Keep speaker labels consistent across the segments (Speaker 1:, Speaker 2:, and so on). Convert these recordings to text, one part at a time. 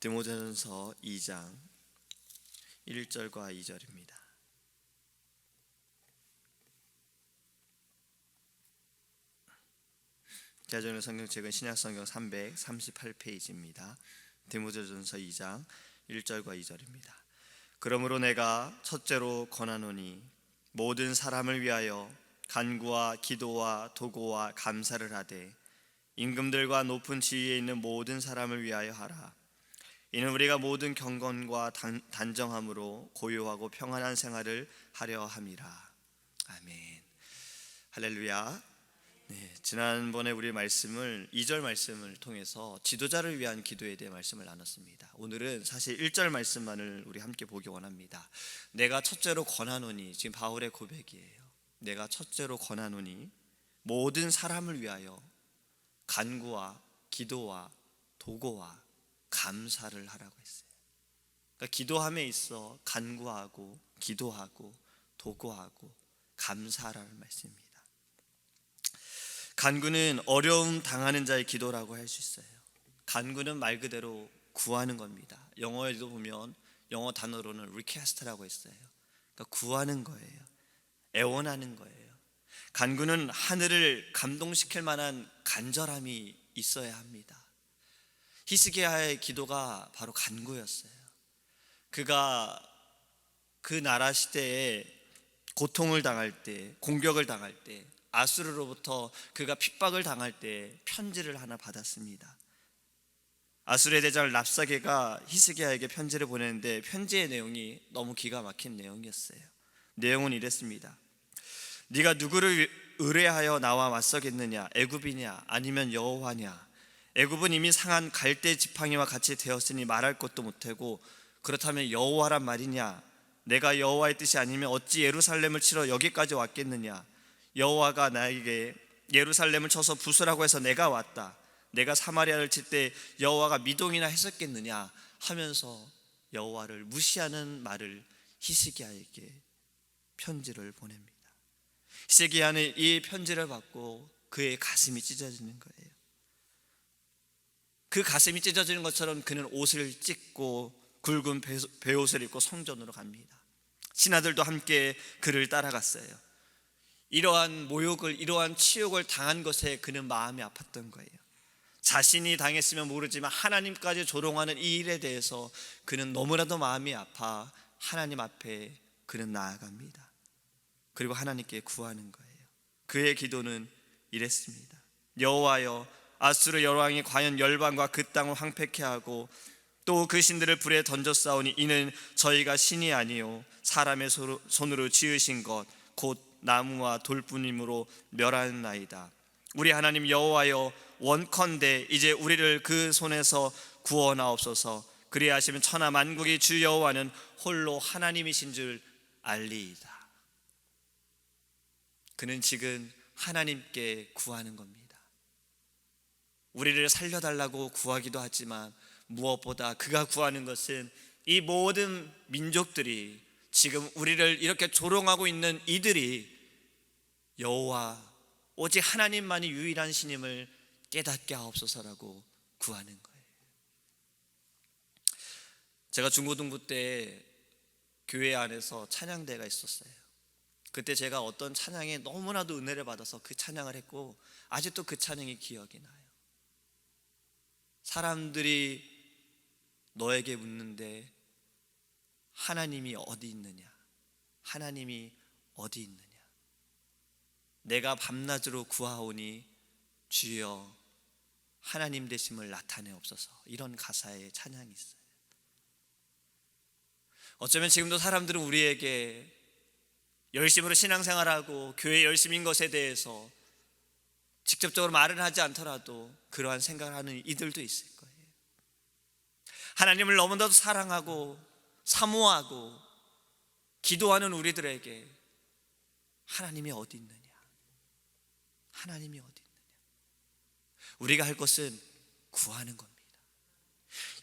Speaker 1: 디모데전서 2장 1절과 2절입니다. 제가 저는 성경책은 신약성경 338페이지입니다. 디모데전서 2장 1절과 2절입니다. 그러므로 내가 첫째로 권하노니 모든 사람을 위하여 간구와 기도와 도고와 감사를 하되 임금들과 높은 지위에 있는 모든 사람을 위하여 하라. 이는 우리가 모든 경건과 단정함으로 고요하고 평안한 생활을 하려 함이라. 아멘. 할렐루야. 네, 지난번에 우리 말씀을 2절 말씀을 통해서 지도자를 위한 기도에 대해 말씀을 나눴습니다. 오늘은 사실 1절 말씀만을 우리 함께 보기 원합니다. 내가 첫째로 권하노니, 지금 바울의 고백이에요. 내가 첫째로 권하노니 모든 사람을 위하여 간구와 기도와 도고와 감사를 하라고 했어요. 그러니까 기도함에 있어 간구하고 기도하고 도고하고 감사라는 말씀입니다. 간구는 어려움 당하는 자의 기도라고 할 수 있어요. 간구는 말 그대로 구하는 겁니다. 영어에도 보면 영어 단어로는 request라고 했어요. 그러니까 구하는 거예요. 애원하는 거예요. 간구는 하늘을 감동시킬 만한 간절함이 있어야 합니다. 히스기야의 기도가 바로 간구였어요. 그가 그 나라 시대에 고통을 당할 때, 공격을 당할 때, 아수르로부터 그가 핍박을 당할 때 편지를 하나 받았습니다. 아수르의 대장 랍사게가 히스기야에게 편지를 보냈는데 편지의 내용이 너무 기가 막힌 내용이었어요. 내용은 이랬습니다. 네가 누구를 의뢰하여 나와 맞서겠느냐? 애굽이냐 아니면 여호와냐? 애굽은 이미 상한 갈대 지팡이와 같이 되었으니 말할 것도 못하고, 그렇다면 여호와란 말이냐? 내가 여호와의 뜻이 아니면 어찌 예루살렘을 치러 여기까지 왔겠느냐? 여호와가 나에게 예루살렘을 쳐서 부수라고 해서 내가 왔다. 내가 사마리아를 칠 때 여호와가 미동이나 했었겠느냐 하면서 여호와를 무시하는 말을 히스기야에게 편지를 보냅니다. 히스기야는 이 편지를 받고 그의 가슴이 찢어지는 거예요. 그 가슴이 찢어지는 것처럼 그는 옷을 찢고 굵은 베옷을 입고 성전으로 갑니다. 신하들도 함께 그를 따라갔어요. 이러한 모욕을, 이러한 치욕을 당한 것에 그는 마음이 아팠던 거예요. 자신이 당했으면 모르지만 하나님까지 조롱하는 이 일에 대해서 그는 너무나도 마음이 아파 하나님 앞에 그는 나아갑니다. 그리고 하나님께 구하는 거예요. 그의 기도는 이랬습니다. 여호와여, 아수르 여왕이 과연 열방과 그 땅을 황폐케 하고 또 그 신들을 불에 던져 싸우니 이는 저희가 신이 아니요 사람의 손으로 지으신 것 곧 나무와 돌뿐이므로 멸하나이다. 우리 하나님 여호와여, 원컨대 이제 우리를 그 손에서 구원하옵소서. 그리하시면 천하 만국의 주 여호와는 홀로 하나님이신 줄 알리이다. 그는 지금 하나님께 구하는 겁니다. 우리를 살려달라고 구하기도 하지만 무엇보다 그가 구하는 것은 이 모든 민족들이, 지금 우리를 이렇게 조롱하고 있는 이들이 여호와 오직 하나님만이 유일한 신임을 깨닫게 하옵소서라고 구하는 거예요. 제가 중고등부 때 교회 안에서 찬양대가 있었어요. 그때 제가 어떤 찬양에 너무나도 은혜를 받아서 그 찬양을 했고 아직도 그 찬양이 기억이 나요. 사람들이 너에게 묻는데 하나님이 어디 있느냐? 하나님이 어디 있느냐? 내가 밤낮으로 구하오니 주여 하나님 되심을 나타내옵소서. 이런 가사의 찬양이 있어요. 어쩌면 지금도 사람들은 우리에게 열심으로 신앙생활하고 교회 열심인 것에 대해서 직접적으로 말은 하지 않더라도 그러한 생각을 하는 이들도 있을 거예요. 하나님을 너무나도 사랑하고 사모하고 기도하는 우리들에게 하나님이 어디 있느냐? 하나님이 어디 있느냐? 우리가 할 것은 구하는 겁니다.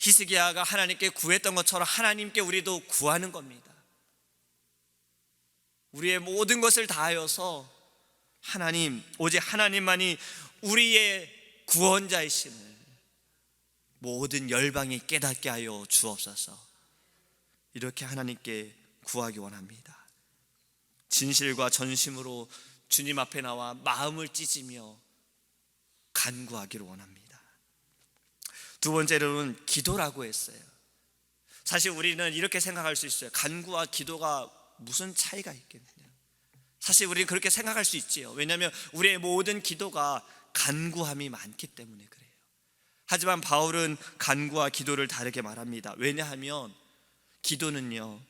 Speaker 1: 히스기야가 하나님께 구했던 것처럼 하나님께 우리도 구하는 겁니다. 우리의 모든 것을 다하여서 하나님, 오직 하나님만이 우리의 구원자이심을, 모든 열방이 깨닫게 하여 주옵소서. 이렇게 하나님께 구하기 원합니다. 진실과 전심으로 주님 앞에 나와 마음을 찢으며 간구하기를 원합니다. 두 번째로는 기도라고 했어요. 사실 우리는 이렇게 생각할 수 있어요. 간구와 기도가 무슨 차이가 있겠느냐. 사실 우리는 그렇게 생각할 수 있지요. 왜냐하면 우리의 모든 기도가 간구함이 많기 때문에 그래요. 하지만 바울은 간구와 기도를 다르게 말합니다. 왜냐하면 기도는요,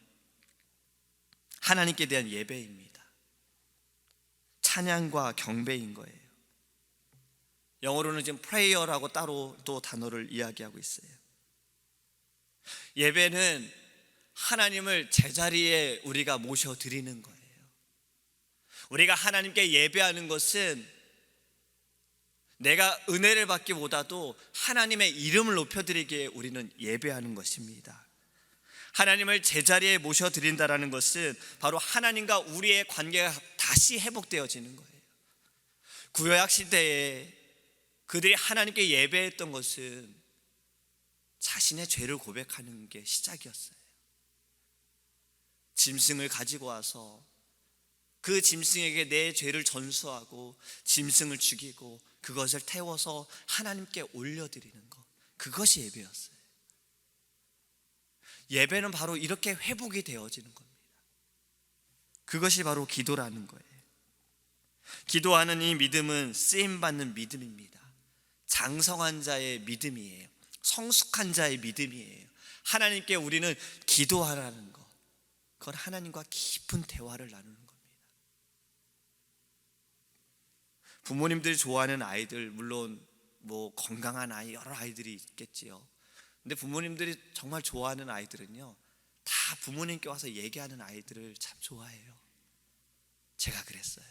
Speaker 1: 하나님께 대한 예배입니다. 찬양과 경배인 거예요. 영어로는 지금 prayer라고 따로 또 단어를 이야기하고 있어요. 예배는 하나님을 제자리에 우리가 모셔드리는 거예요. 우리가 하나님께 예배하는 것은 내가 은혜를 받기보다도 하나님의 이름을 높여드리기에 우리는 예배하는 것입니다. 하나님을 제자리에 모셔드린다는 것은 바로 하나님과 우리의 관계가 다시 회복되어지는 거예요. 구약 시대에 그들이 하나님께 예배했던 것은 자신의 죄를 고백하는 게 시작이었어요. 짐승을 가지고 와서 그 짐승에게 내 죄를 전수하고 짐승을 죽이고 그것을 태워서 하나님께 올려드리는 것, 그것이 예배였어요. 예배는 바로 이렇게 회복이 되어지는 겁니다. 그것이 바로 기도라는 거예요. 기도하는 이 믿음은 쓰임받는 믿음입니다. 장성한 자의 믿음이에요. 성숙한 자의 믿음이에요. 하나님께 우리는 기도하라는 것, 그건 하나님과 깊은 대화를 나누는 겁니다. 부모님들이 좋아하는 아이들, 물론 뭐 건강한 아이, 여러 아이들이 있겠지요. 근데 부모님들이 정말 좋아하는 아이들은요, 다 부모님께 와서 얘기하는 아이들을 참 좋아해요. 제가 그랬어요.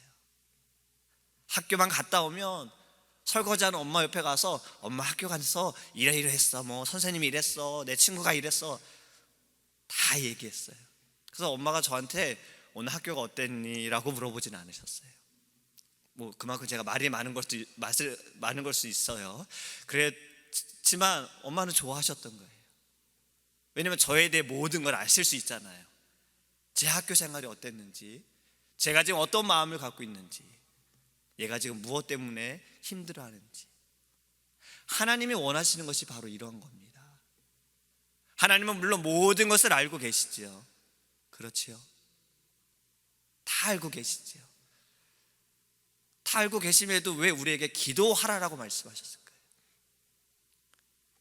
Speaker 1: 학교만 갔다 오면 설거지하는 엄마 옆에 가서 엄마 학교 가서 이래 했어, 뭐 선생님이 이랬어, 내 친구가 이랬어, 다 얘기했어요. 그래서 엄마가 저한테 오늘 학교가 어땠니? 라고 물어보진 않으셨어요. 뭐 그만큼 제가 말이 많은 걸 수 있어요. 그랬지만 엄마는 좋아하셨던 거예요. 왜냐면 저에 대해 모든 걸 아실 수 있잖아요. 제 학교 생활이 어땠는지, 제가 지금 어떤 마음을 갖고 있는지, 얘가 지금 무엇 때문에 힘들어하는지. 하나님이 원하시는 것이 바로 이런 겁니다. 하나님은 물론 모든 것을 알고 계시지요. 그렇지요. 다 알고 계시지요. 다 알고 계심에도 왜 우리에게 기도하라라고 말씀하셨을까요?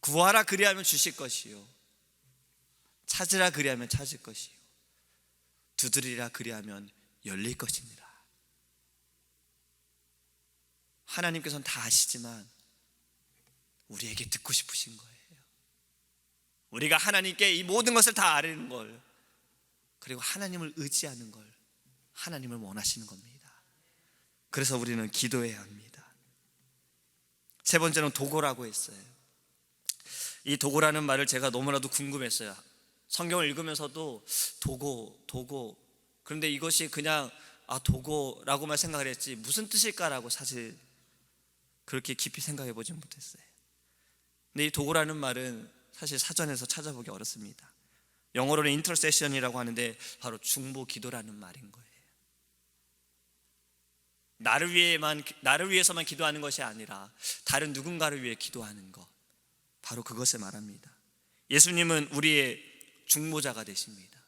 Speaker 1: 구하라 그리하면 주실 것이요, 찾으라 그리하면 찾을 것이요, 두드리라 그리하면 열릴 것입니다. 하나님께서는 다 아시지만 우리에게 듣고 싶으신 거예요. 우리가 하나님께 이 모든 것을 다 아는 걸, 그리고 하나님을 의지하는 걸 하나님을 원하시는 겁니다. 그래서 우리는 기도해야 합니다. 세 번째는 도고라고 했어요. 이 도고라는 말을 제가 너무나도 궁금했어요. 성경을 읽으면서도 도고, 그런데 이것이 그냥 도고라고만 생각을 했지 무슨 뜻일까라고 사실 그렇게 깊이 생각해 보지 못했어요. 근데 이 도고라는 말은 사실 사전에서 찾아보기 어렵습니다. 영어로는 인터세션이라고 하는데 바로 중보 기도라는 말인 거예요. 나를 위해서만 기도하는 것이 아니라 다른 누군가를 위해 기도하는 것, 바로 그것을 말합니다. 예수님은 우리의 중보자가 되십니다.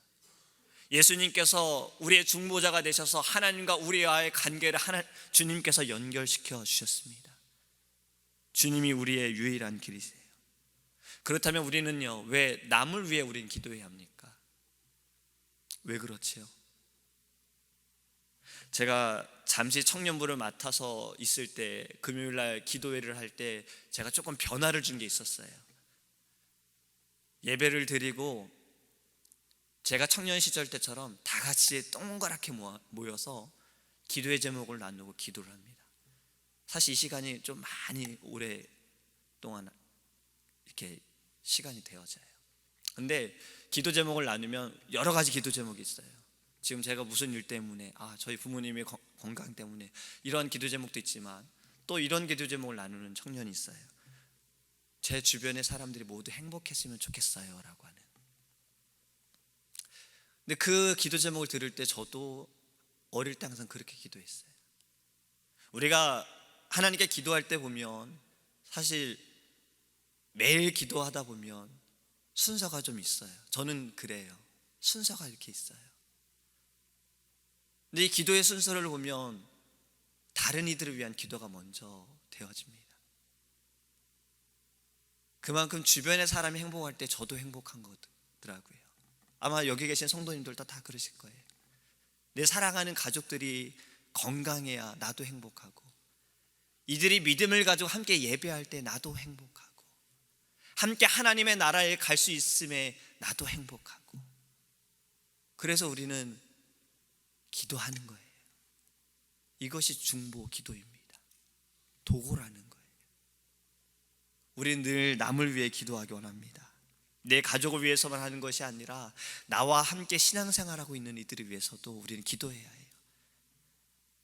Speaker 1: 예수님께서 우리의 중보자가 되셔서 하나님과 우리와의 관계를 주님께서 연결시켜 주셨습니다. 주님이 우리의 유일한 길이세요. 그렇다면 우리는요, 왜 남을 위해 우리는 기도해야 합니까? 왜 그렇지요? 제가 잠시 청년부를 맡아서 있을 때 금요일날 기도회를 할 때 제가 조금 변화를 준 게 있었어요. 예배를 드리고 제가 청년 시절 때처럼 다 같이 동그랗게 모여서 기도의 제목을 나누고 기도를 합니다. 사실 이 시간이 좀 많이 오랫동안 이렇게 시간이 되어져요. 근데 기도 제목을 나누면 여러 가지 기도 제목이 있어요. 지금 제가 무슨 일 때문에, 저희 부모님의 건강 때문에, 이런 기도 제목도 있지만 또 이런 기도 제목을 나누는 청년이 있어요. 제 주변의 사람들이 모두 행복했으면 좋겠어요 라고 하는. 근데 그 기도 제목을 들을 때 저도 어릴 때 항상 그렇게 기도했어요. 우리가 하나님께 기도할 때 보면 사실 매일 기도하다 보면 순서가 좀 있어요. 저는 그래요. 순서가 이렇게 있어요. 근데 이 기도의 순서를 보면 다른 이들을 위한 기도가 먼저 되어집니다. 그만큼 주변의 사람이 행복할 때 저도 행복한 거더라고요. 아마 여기 계신 성도님들도 다 그러실 거예요. 내 사랑하는 가족들이 건강해야 나도 행복하고, 이들이 믿음을 가지고 함께 예배할 때 나도 행복하고, 함께 하나님의 나라에 갈 수 있음에 나도 행복하고. 그래서 우리는 기도하는 거예요. 이것이 중보 기도입니다. 도구라는 거예요. 우리는 늘 남을 위해 기도하기 원합니다. 내 가족을 위해서만 하는 것이 아니라 나와 함께 신앙생활하고 있는 이들을 위해서도 우리는 기도해야 해요.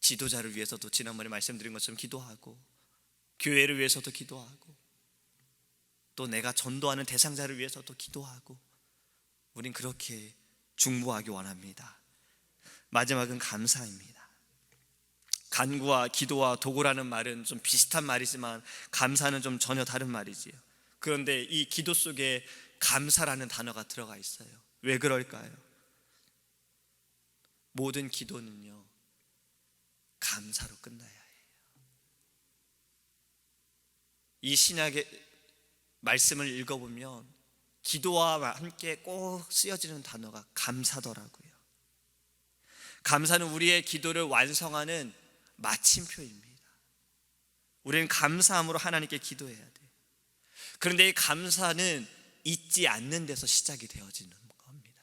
Speaker 1: 지도자를 위해서도 지난번에 말씀드린 것처럼 기도하고, 교회를 위해서도 기도하고, 또 내가 전도하는 대상자를 위해서도 기도하고, 우린 그렇게 중보하기 원합니다. 마지막은 감사입니다. 간구와 기도와 도구라는 말은 좀 비슷한 말이지만 감사는 좀 전혀 다른 말이지요. 그런데 이 기도 속에 감사라는 단어가 들어가 있어요. 왜 그럴까요? 모든 기도는요, 감사로 끝나야 해요. 이 신약의 말씀을 읽어보면 기도와 함께 꼭 쓰여지는 단어가 감사더라고요. 감사는 우리의 기도를 완성하는 마침표입니다. 우리는 감사함으로 하나님께 기도해야 돼요. 그런데 이 감사는 잊지 않는 데서 시작이 되어지는 겁니다.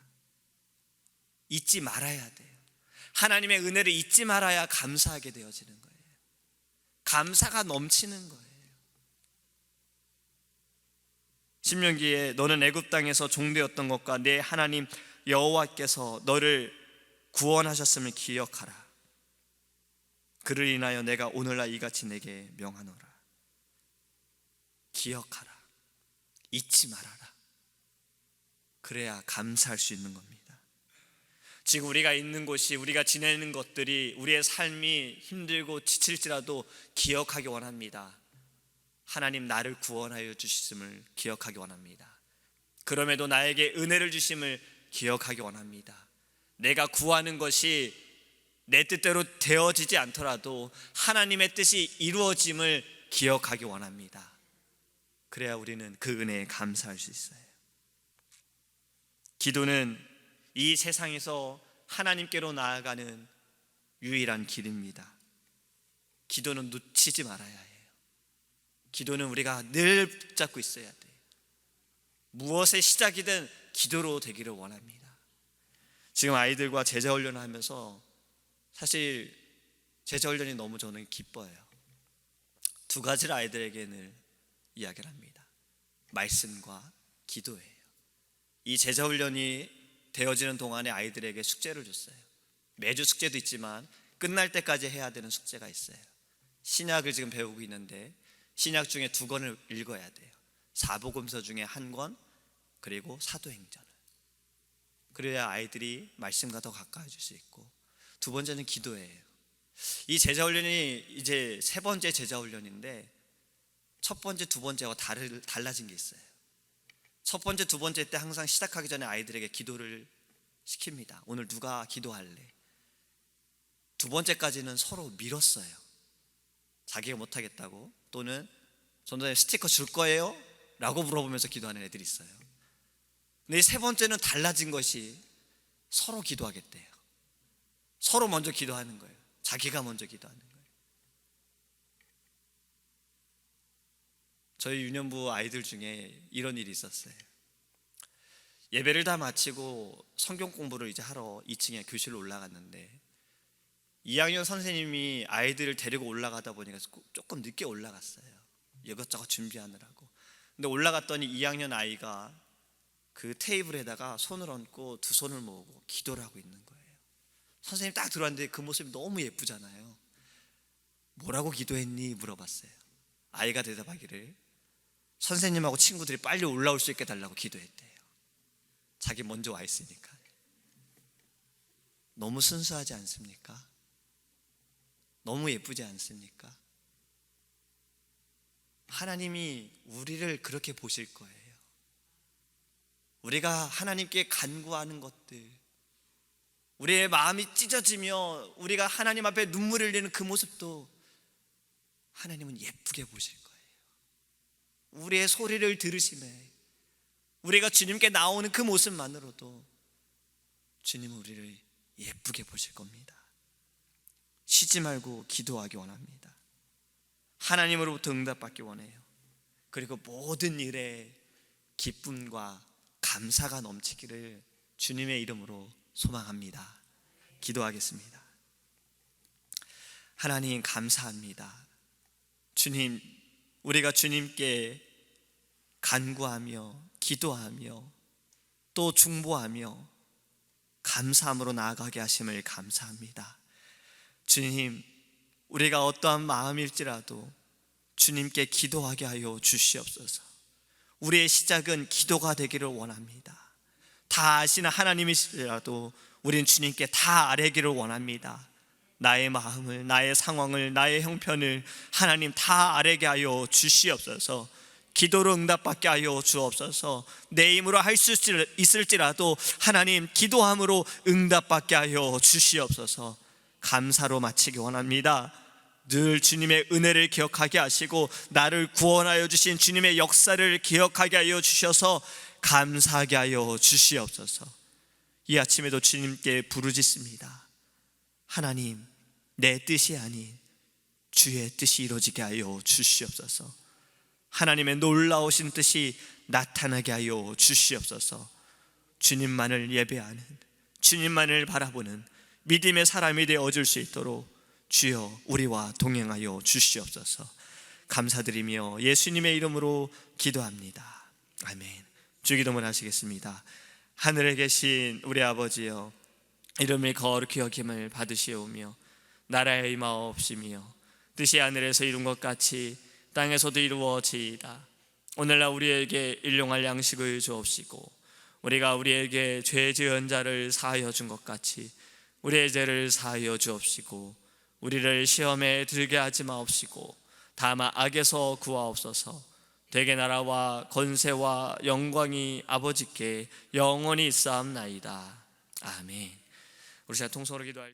Speaker 1: 잊지 말아야 돼요. 하나님의 은혜를 잊지 말아야 감사하게 되어지는 거예요. 감사가 넘치는 거예요. 신명기에 너는 애굽 땅에서 종되었던 것과 내 하나님 여호와께서 너를 구원하셨음을 기억하라. 그를 인하여 내가 오늘날 이같이 내게 명하노라. 기억하라. 잊지 말아라. 그래야 감사할 수 있는 겁니다. 지금 우리가 있는 곳이, 우리가 지내는 것들이, 우리의 삶이 힘들고 지칠지라도 기억하기 원합니다. 하나님 나를 구원하여 주심을 기억하기 원합니다. 그럼에도 나에게 은혜를 주심을 기억하기 원합니다. 내가 구하는 것이 내 뜻대로 되어지지 않더라도 하나님의 뜻이 이루어짐을 기억하기 원합니다. 그래야 우리는 그 은혜에 감사할 수 있어요. 기도는 이 세상에서 하나님께로 나아가는 유일한 길입니다. 기도는 놓치지 말아야 해요. 기도는 우리가 늘 붙잡고 있어야 돼요. 무엇의 시작이든 기도로 되기를 원합니다. 지금 아이들과 제자훈련을 하면서 사실 제자훈련이 너무 저는 기뻐요. 두 가지를 아이들에게 늘 이야기를 합니다. 말씀과 기도예요. 이 제자훈련이 되어지는 동안에 아이들에게 숙제를 줬어요. 매주 숙제도 있지만 끝날 때까지 해야 되는 숙제가 있어요. 신약을 지금 배우고 있는데 신약 중에 2권을 읽어야 돼요. 사복음서 중에 1권, 그리고 사도행전을. 그래야 아이들이 말씀과 더 가까워질 수 있고, 두 번째는 기도예요. 이 제자훈련이 이제 3번째 제자훈련인데 첫 번째, 두 번째와 달라진 게 있어요. 첫 번째, 두 번째 때 항상 시작하기 전에 아이들에게 기도를 시킵니다. 오늘 누가 기도할래? 두 번째까지는 서로 밀었어요. 자기가 못하겠다고, 또는 전도사님 스티커 줄 거예요? 라고 물어보면서 기도하는 애들이 있어요. 근데 이 세 번째는 달라진 것이 서로 기도하겠대요. 서로 먼저 기도하는 거예요. 자기가 먼저 기도하는 거예요. 저희 유년부 아이들 중에 이런 일이 있었어요. 예배를 다 마치고 성경 공부를 이제 하러 2층에 교실로 올라갔는데 2학년 선생님이 아이들을 데리고 올라가다 보니까 조금 늦게 올라갔어요. 이것저것 준비하느라고. 근데 올라갔더니 2학년 아이가 그 테이블에다가 손을 얹고 두 손을 모으고 기도를 하고 있는 거예요. 선생님 딱 들어왔는데 그 모습이 너무 예쁘잖아요. 뭐라고 기도했니? 물어봤어요. 아이가 대답하기를 선생님하고 친구들이 빨리 올라올 수 있게 달라고 기도했대요. 자기 먼저 와 있으니까. 너무 순수하지 않습니까? 너무 예쁘지 않습니까? 하나님이 우리를 그렇게 보실 거예요. 우리가 하나님께 간구하는 것들, 우리의 마음이 찢어지며 우리가 하나님 앞에 눈물을 흘리는 그 모습도 하나님은 예쁘게 보실 거예요. 우리의 소리를 들으시네, 우리가 주님께 나오는 그 모습만으로도 주님은 우리를 예쁘게 보실 겁니다. 쉬지 말고 기도하기 원합니다. 하나님으로부터 응답받기 원해요. 그리고 모든 일에 기쁨과 감사가 넘치기를 주님의 이름으로 소망합니다. 기도하겠습니다. 하나님 감사합니다. 주님, 우리가 주님께 간구하며 기도하며 또 중보하며 감사함으로 나아가게 하심을 감사합니다. 주님, 우리가 어떠한 마음일지라도 주님께 기도하게 하여 주시옵소서. 우리의 시작은 기도가 되기를 원합니다. 다 아시는 하나님이시라도 우린 주님께 다 아뢰기를 원합니다. 나의 마음을, 나의 상황을, 나의 형편을 하나님 다 아뢰게 하여 주시옵소서. 기도로 응답받게 하여 주옵소서. 내 힘으로 할 수 있을지라도 하나님 기도함으로 응답받게 하여 주시옵소서. 감사로 마치기 원합니다. 늘 주님의 은혜를 기억하게 하시고 나를 구원하여 주신 주님의 역사를 기억하게 하여 주셔서 감사하게 하여 주시옵소서. 이 아침에도 주님께 부르짖습니다. 하나님, 내 뜻이 아닌 주의 뜻이 이루어지게 하여 주시옵소서. 하나님의 놀라우신 뜻이 나타나게 하여 주시옵소서. 주님만을 예배하는, 주님만을 바라보는 믿음의 사람이 되어줄 수 있도록 주여 우리와 동행하여 주시옵소서. 감사드리며 예수님의 이름으로 기도합니다. 아멘. 주기도문 하시겠습니다. 하늘에 계신 우리 아버지여, 이름을 거룩히 여김을 받으시오며 나라의 임하옵시며 뜻이 하늘에서 이룬 것 같이 땅에서도 이루어지이다. 오늘날 우리에게 일용할 양식을 주옵시고 우리가 우리에게 죄 지은 자를 사하여 준 것 같이 우리의 죄를 사하여 주옵시고 우리를 시험에 들게 하지 마옵시고 다만 악에서 구하옵소서. 대개 나라와 권세와 영광이 아버지께 영원히 있사옵나이다. 아멘. 우리 자 통성으로 기도할